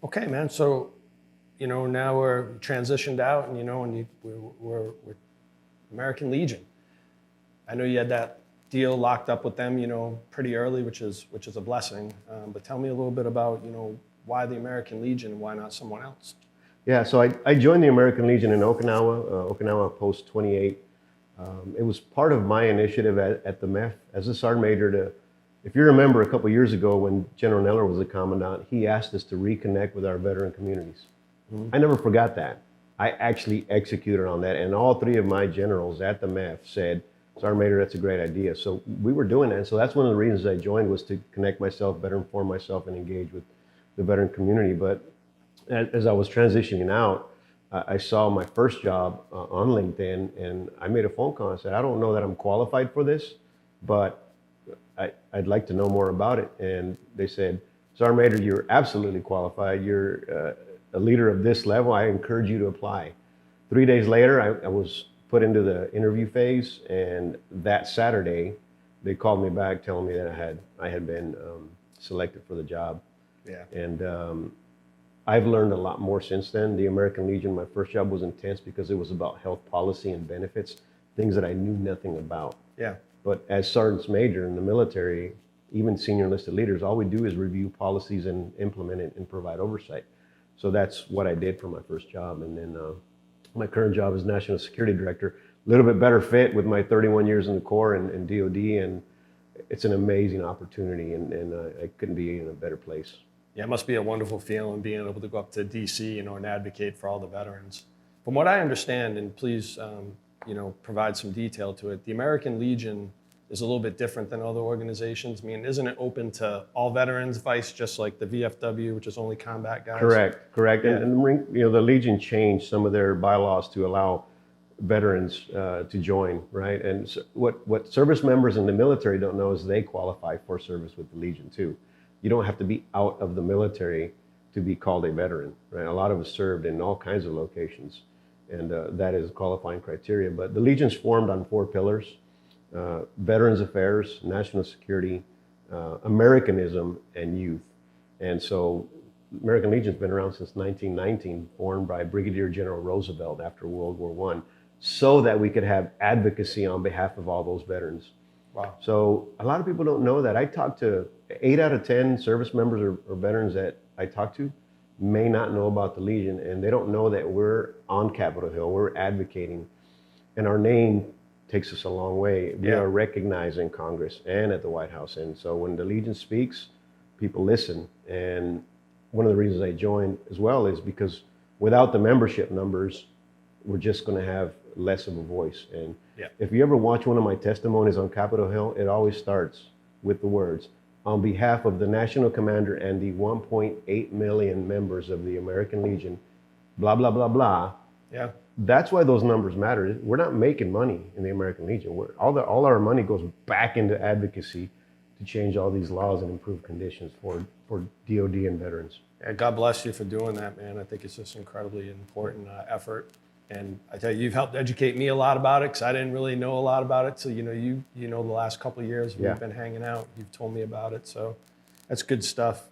Okay, man. So, now we're transitioned out, and we're American Legion. I know you had that deal locked up with them, pretty early, which is a blessing. But tell me a little bit about, why the American Legion and why not someone else? Yeah, so I joined the American Legion in Okinawa Post 28. It was part of my initiative at the MEF as a sergeant major to, if you remember a couple years ago when General Neller was the commandant, he asked us to reconnect with our veteran communities. I never forgot that. I actually executed on that, and all three of my generals at the MEF said, Sergeant Major, that's a great idea. So we were doing that. So that's one of the reasons I joined, was to connect myself, better inform myself, and engage with the veteran community. But as I was transitioning out, I saw my first job on LinkedIn, and I made a phone call and said, I don't know that I'm qualified for this, but I'd like to know more about it. And they said, Sergeant Major, you're absolutely qualified. You're a leader of this level. I encourage you to apply. 3 days later, I was put into the interview phase, and that Saturday, they called me back telling me that I had been selected for the job. Yeah. And I've learned a lot more since then. The American Legion, my first job was intense because it was about health policy and benefits, things that I knew nothing about. Yeah. But as sergeants major in the military, even senior enlisted leaders, all we do is review policies and implement it and provide oversight. So that's what I did for my first job. And then my current job is National Security Director. A little bit better fit with my 31 years in the Corps and DOD, and it's an amazing opportunity, and I couldn't be in a better place. Yeah, it must be a wonderful feeling being able to go up to DC, and advocate for all the veterans. From what I understand, and please, provide some detail to it, the American Legion is a little bit different than other organizations. I mean, isn't it open to all veterans, vice just like the VFW, which is only combat guys? Correct. Yeah. And the Marine, the Legion changed some of their bylaws to allow veterans to join, right? And so what service members in the military don't know is they qualify for service with the Legion too. You don't have to be out of the military to be called a veteran, right? A lot of us served in all kinds of locations, and that is qualifying criteria. But the Legion's formed on 4 pillars: Veterans Affairs, National Security, Americanism, and Youth. And so American Legion's been around since 1919, formed by Brigadier General Roosevelt after World War I, so that we could have advocacy on behalf of all those veterans. Wow. So a lot of people don't know that. I talk to 8 out of 10 service members or veterans that I talk to may not know about the Legion, and they don't know that we're on Capitol Hill, we're advocating, and our name takes us a long way. We are recognized in Congress and at the White House. And so when the Legion speaks, people listen. And one of the reasons I joined as well is because without the membership numbers, we're just going to have less of a voice. And if you ever watch one of my testimonies on Capitol Hill, it always starts with the words, on behalf of the National Commander and the 1.8 million members of the American Legion, blah, blah, blah, blah. Yeah. That's why those numbers matter. We're not making money in the American Legion. All our money goes back into advocacy to change all these laws and improve conditions for DOD and veterans. Yeah, God bless you for doing that, man. I think it's just incredibly important effort. And I tell you, you've helped educate me a lot about it, because I didn't really know a lot about it. So, the last couple of years we've been hanging out, you've told me about it. So that's good stuff.